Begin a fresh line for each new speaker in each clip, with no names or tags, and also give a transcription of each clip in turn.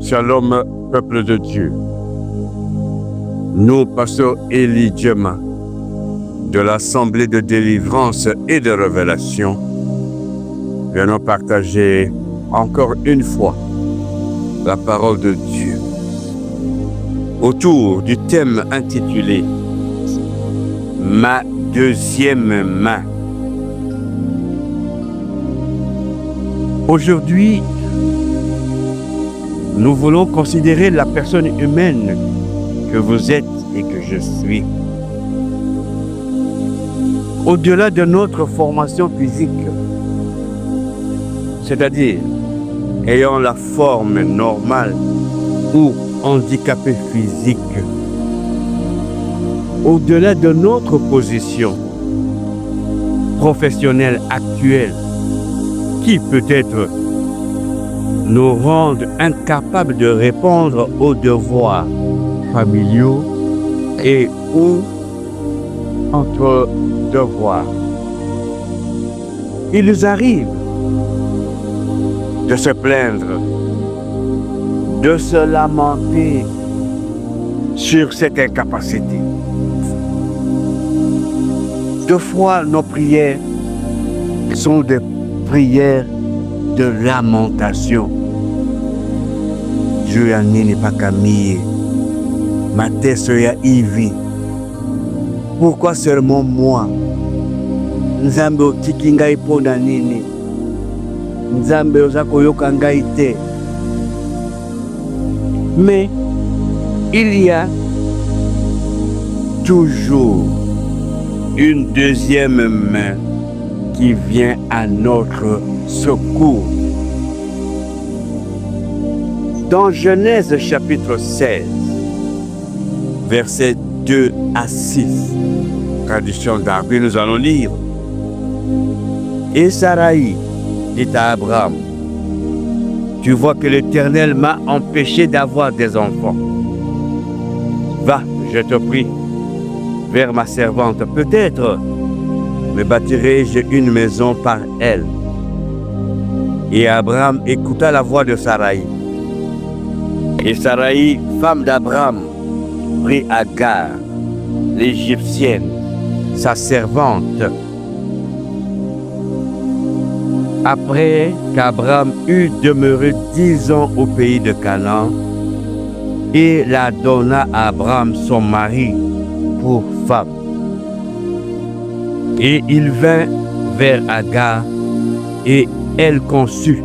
Shalom, peuple de Dieu. Nous, pasteur Élie Djema, de l'Assemblée de délivrance et de révélation, venons partager encore une fois la parole de Dieu autour du thème intitulé « Ma deuxième main ». Aujourd'hui, nous voulons considérer la personne humaine que vous êtes et que je suis. Au-delà de notre formation physique, c'est-à-dire ayant la forme normale ou handicapé physique, au-delà de notre position professionnelle actuelle, qui peut-être nous rendent incapables de répondre aux devoirs familiaux et ou entre devoirs. Il nous arrive de se plaindre, de se lamenter sur cette incapacité. Deux fois, nos prières sont des prières de lamentation. Dieu n'est pas Camille, ma tête soya Ivy. Pourquoi seulement moi? Nzambe otiki ngai pona nini? Nzambe oza koyoka ngai te. Mais il y a toujours une deuxième main qui vient à notre secours. Dans Genèse chapitre 16, versets 2 à 6, traduction d'Arby, nous allons lire. Et Sarai dit à Abraham, tu vois que l'Éternel m'a empêché d'avoir des enfants. Va, je te prie, vers ma servante, peut-être me bâtirai-je une maison par elle. Et Abraham écouta la voix de Sarai. Et Sarai, femme d'Abraham, prit Agar, l'Égyptienne, sa servante. Après qu'Abraham eut demeuré 10 ans au pays de Canaan, il la donna à Abraham son mari pour femme. Et il vint vers Agar, et elle conçut.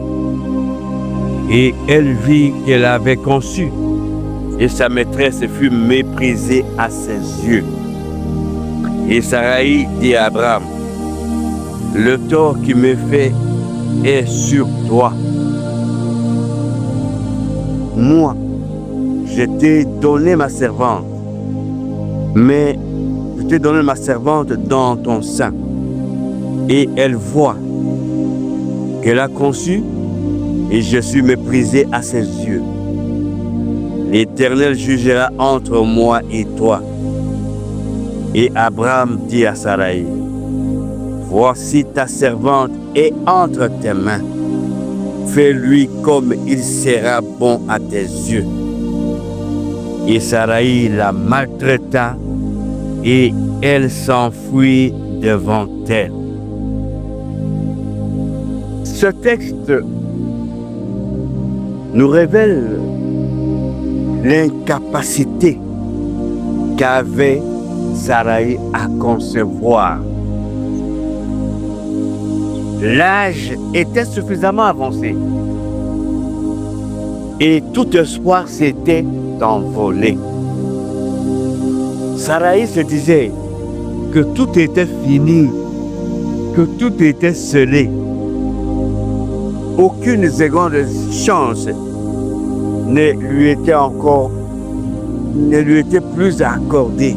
Et elle vit qu'elle avait conçu. Et sa maîtresse fut méprisée à ses yeux. Et Sarai dit à Abraham, le tort qui me fait est sur toi. Moi, je t'ai donné ma servante, mais je t'ai donné ma servante dans ton sein. Et elle voit qu'elle a conçu, et je suis méprisé à ses yeux. L'Éternel jugera entre moi et toi. Et Abraham dit à Sarai, voici ta servante est entre tes mains. Fais-lui comme il sera bon à tes yeux. Et Sarai la maltraita et elle s'enfuit devant elle. Ce texte nous révèle l'incapacité qu'avait Sarai à concevoir. L'âge était suffisamment avancé et tout espoir s'était envolé. Sarai se disait que tout était fini, que tout était scellé. Aucune seconde chance ne lui était plus accordée.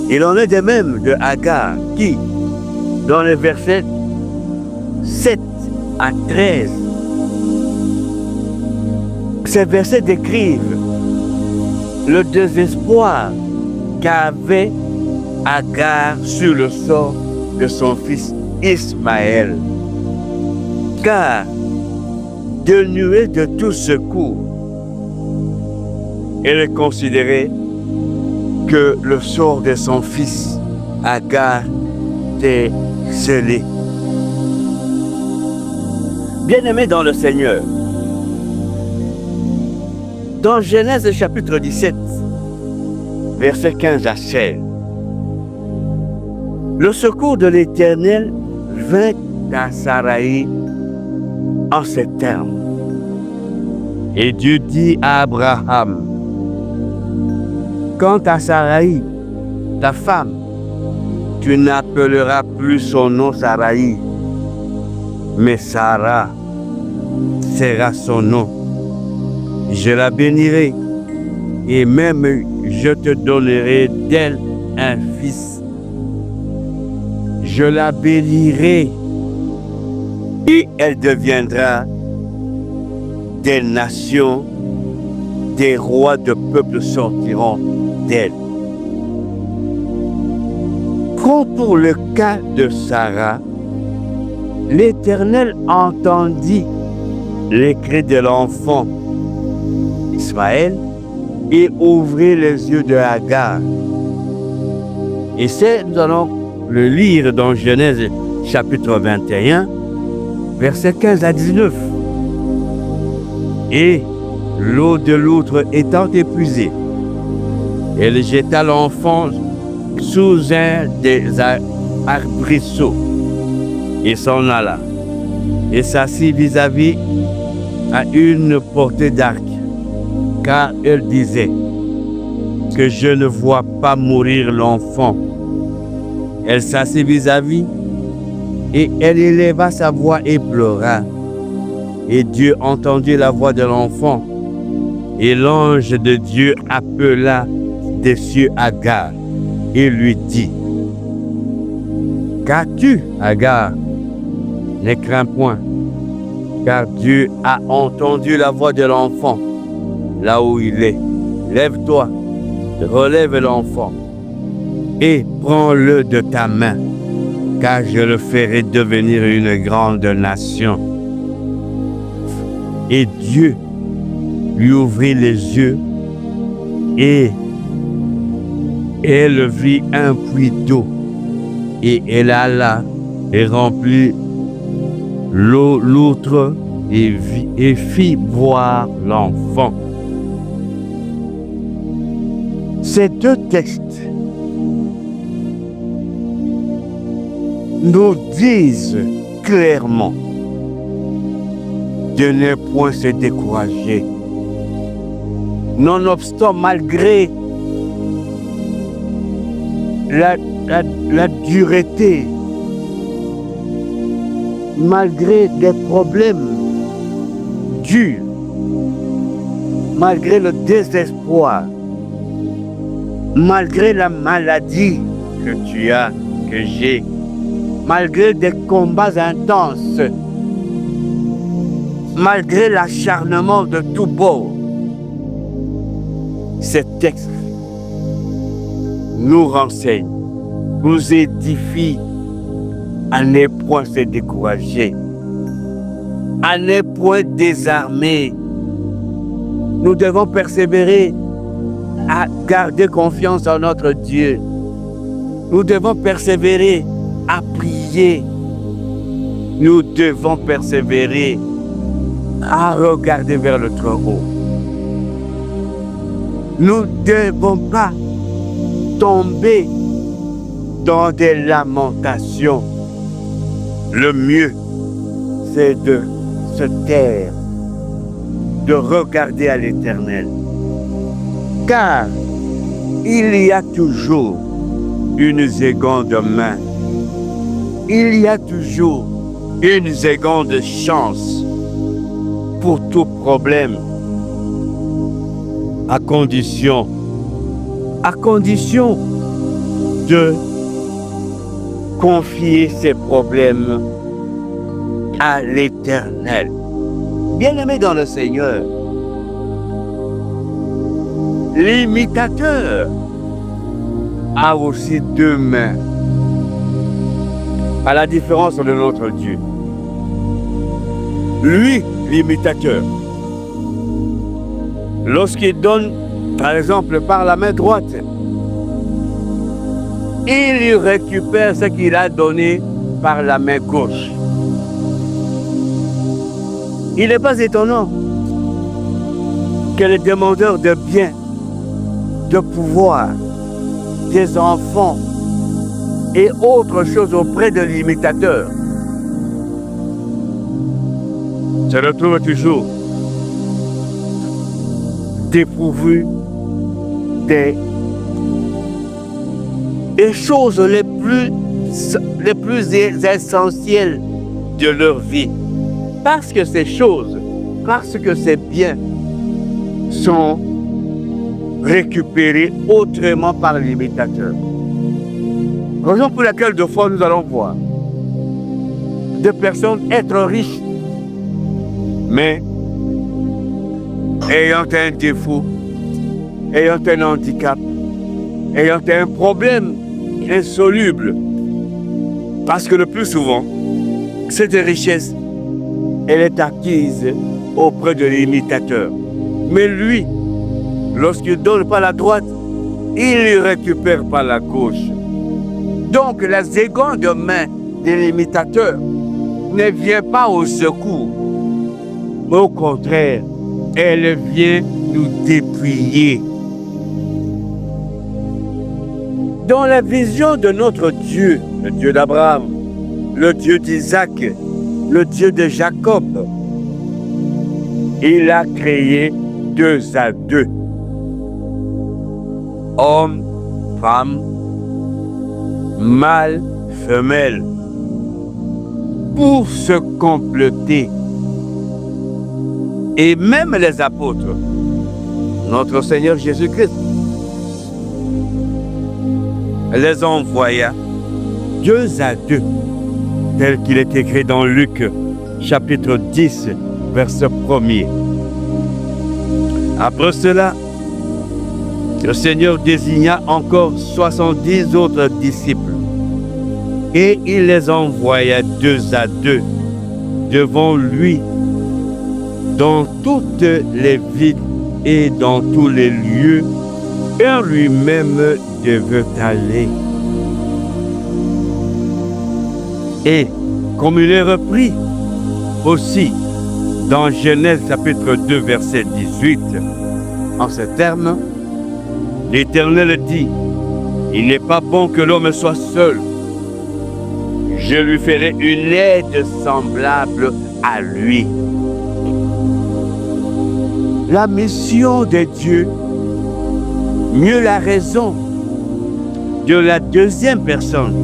Il en est de même de Agar qui, dans les versets 7 à 13, ces versets décrivent le désespoir qu'avait Agar sur le sort de son fils Ismaël. Car dénuée de tout secours. Elle est considérée que le sort de son fils Agar est scellé. Bien-aimés dans le Seigneur, dans Genèse chapitre 17, versets 15 à 16, le secours de l'Éternel vint à Saraï en ces termes. Et Dieu dit à Abraham, quant à Saraï, ta femme, tu n'appelleras plus son nom Saraï, mais Sarah sera son nom. Je la bénirai, et même je te donnerai d'elle un fils. Je la bénirai, et elle deviendra des nations, des rois de peuples sortiront d'elle. Comme pour le cas de Sarah, l'Éternel entendit les cris de l'enfant Ismaël et ouvrit les yeux de Agar. Et nous allons le lire dans Genèse chapitre 21, versets 15 à 19. Et l'eau de l'outre étant épuisée, elle jeta l'enfant sous un des arbrisseaux et s'en alla et s'assit vis-à-vis à une portée d'arc, car elle disait que je ne vois pas mourir l'enfant. Elle s'assit vis-à-vis et elle éleva sa voix et pleura. Et Dieu entendit la voix de l'enfant. Et l'ange de Dieu appela des cieux Agar et lui dit, qu'as-tu, Agar? Ne crains point, car Dieu a entendu la voix de l'enfant là où il est. Lève-toi, relève l'enfant et prends-le de ta main, car je le ferai devenir une grande nation. Et Dieu lui ouvrit les yeux et elle vit un puits d'eau. Et elle alla et remplit l'outre et fit boire l'enfant. Ces deux textes nous disent clairement de ne point se décourager. Nonobstant, malgré la dureté, malgré des problèmes durs, malgré le désespoir, malgré la maladie que tu as, que j'ai, malgré des combats intenses, malgré l'acharnement de tous bords, ces textes nous renseignent, nous édifient à ne point se décourager, à ne point désarmer. Nous devons persévérer à garder confiance en notre Dieu. Nous devons persévérer à prier. Nous devons persévérer à regarder vers le trône haut. Nous ne devons pas tomber dans des lamentations. Le mieux, c'est de se taire, de regarder à l'Éternel. Car il y a toujours une seconde main. Il y a toujours une seconde chance pour tout problème. À condition de confier ses problèmes à l'Éternel. Bien-aimés dans le Seigneur, l'imitateur a aussi deux mains, à la différence de notre Dieu. lui, l'imitateur. Lorsqu'il donne, par exemple, par la main droite, il lui récupère ce qu'il a donné par la main gauche. Il n'est pas étonnant que les demandeurs de biens, de pouvoir, des enfants et autres choses auprès de l'imitateur se retrouvent toujours dépourvus des choses les plus essentielles de leur vie. Parce que ces choses, parce que ces biens sont récupérés autrement par l'imitateur. Raison pour laquelle de fois nous allons voir des personnes être riches, mais ayant un défaut, ayant un handicap, ayant un problème insoluble. Parce que le plus souvent, cette richesse, elle est acquise auprès de l'imitateur. Mais lui, lorsqu'il donne par la droite, il lui récupère par la gauche. Donc la seconde main de l'imitateur ne vient pas au secours, mais au contraire, elle vient nous dépouiller. Dans la vision de notre Dieu, le Dieu d'Abraham, le Dieu d'Isaac, le Dieu de Jacob, il a créé 2 à 2. Homme, femme, mâle, femelle, pour se compléter. Et même les apôtres, notre Seigneur Jésus-Christ, les envoya 2 à 2, tel qu'il est écrit dans Luc, chapitre 10, verset 1er. Après cela, le Seigneur désigna encore 70 autres disciples et il les envoya 2 à 2 devant lui dans toutes les villes et dans tous les lieux où lui-même devait aller. Et comme il est repris aussi dans Genèse chapitre 2 verset 18, en ces termes, l'Éternel dit, il n'est pas bon que l'homme soit seul. Je lui ferai une aide semblable à lui. La mission de Dieu, mieux la raison de la deuxième personne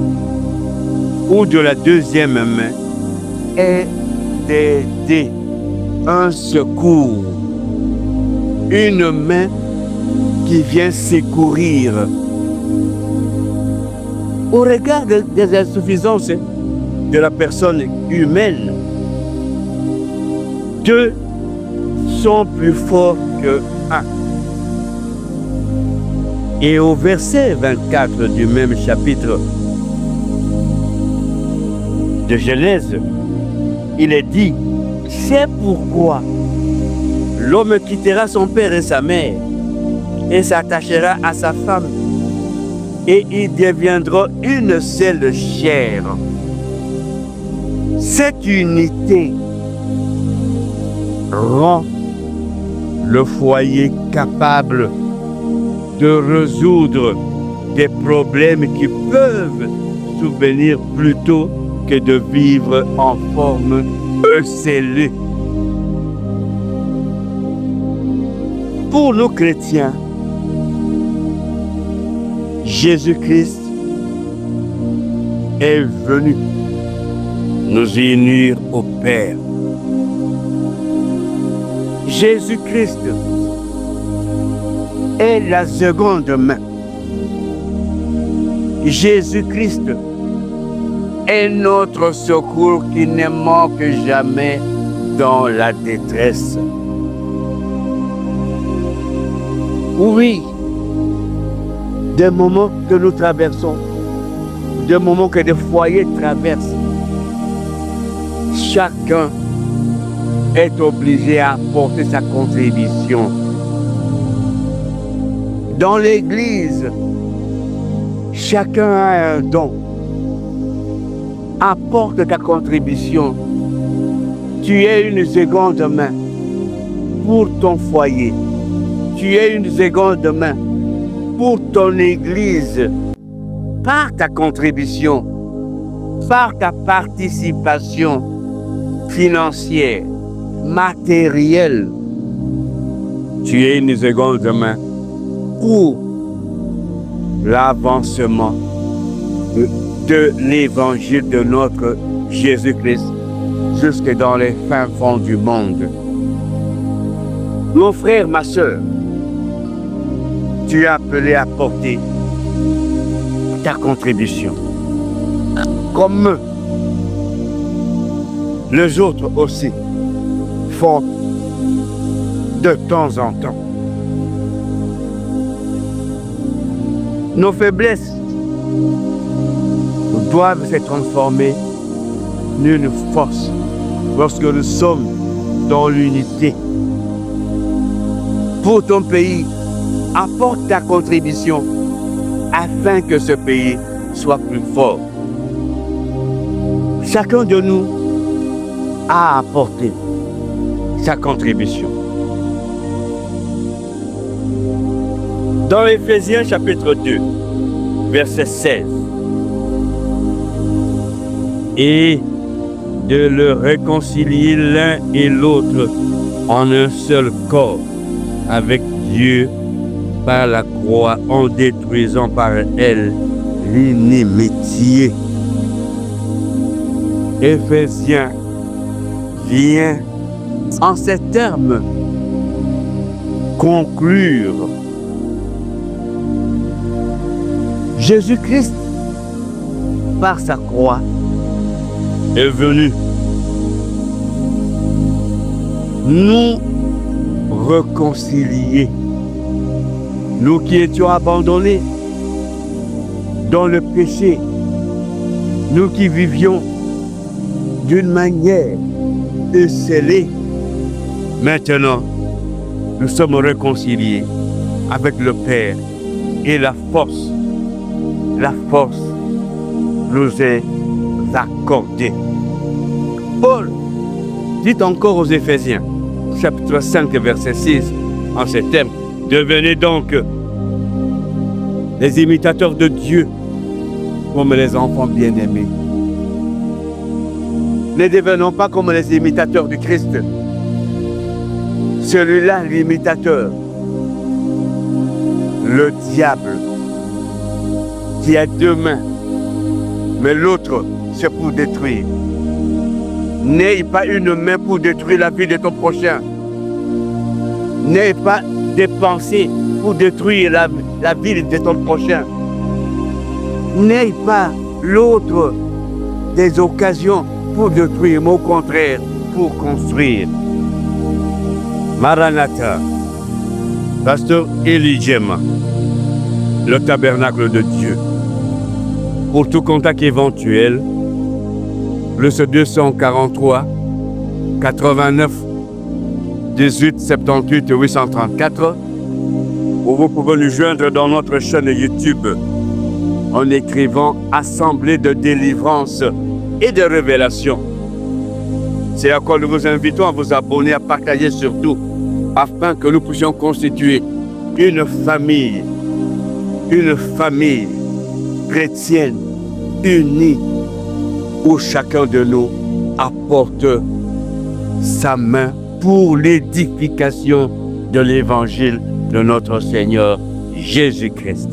ou de la deuxième main est d'aider, un secours, une main qui vient secourir. Au regard des insuffisances de la personne humaine, 2 sont plus forts que 1. Et au verset 24 du même chapitre de Genèse, il est dit, c'est pourquoi l'homme quittera son père et sa mère et s'attachera à sa femme et ils deviendront une seule chair. Cette unité rend le foyer capable de résoudre des problèmes qui peuvent survenir plutôt que de vivre en forme scellée. Pour nous chrétiens, Jésus-Christ est venu nous unir au Père. Jésus-Christ est la seconde main. Jésus-Christ est notre secours qui ne manque jamais dans la détresse. Oui, des moments que nous traversons, des moments que des foyers traversent, chacun est obligé à apporter sa contribution. Dans l'Église, chacun a un don. Apporte ta contribution. Tu es une seconde main pour ton foyer. Tu es une seconde main pour ton Église. Par ta contribution, par ta participation financière, matérielle, tu es une seconde main pour l'avancement de l'évangile de notre Jésus-Christ jusque dans les fins fonds du monde. Mon frère, ma soeur, tu es appelé à porter ta contribution. Comme les autres aussi font de temps en temps. Nos faiblesses doivent se transformer en une force lorsque nous sommes dans l'unité. Pour ton pays, apporte ta contribution afin que ce pays soit plus fort. Chacun de nous a apporté sa contribution. Dans Éphésiens chapitre 2, verset 16, et de le réconcilier l'un et l'autre en un seul corps avec Dieu par la croix, en détruisant par elle l'inimitié. Éphésiens vient en ces termes conclure. Jésus-Christ, par sa croix, est venu nous réconcilier. Nous qui étions abandonnés dans le péché, nous qui vivions d'une manière esselée, maintenant, nous sommes réconciliés avec le Père et la force nous est accordée. Paul dit encore aux Éphésiens, chapitre 5, verset 6, en ces termes, devenez donc les imitateurs de Dieu comme les enfants bien-aimés. Ne devenons pas comme les imitateurs du Christ. Celui-là, l'imitateur, le diable, qui a deux mains, mais l'autre, c'est pour détruire. N'aie pas une main pour détruire la vie de ton prochain. N'aie pas des pensées pour détruire la vie de ton prochain. N'aie pas l'autre des occasions pour détruire, mais au contraire, pour construire. Maranatha, Pasteur Élie Djema, le tabernacle de Dieu. Pour tout contact éventuel, plus 243 89 18 78 834, ou vous pouvez nous joindre dans notre chaîne YouTube en écrivant Assemblée de délivrance et de révélation. C'est à quoi nous vous invitons à vous abonner, à partager surtout, afin que nous puissions constituer une famille chrétienne unie, où chacun de nous apporte sa main pour l'édification de l'évangile de notre Seigneur Jésus-Christ.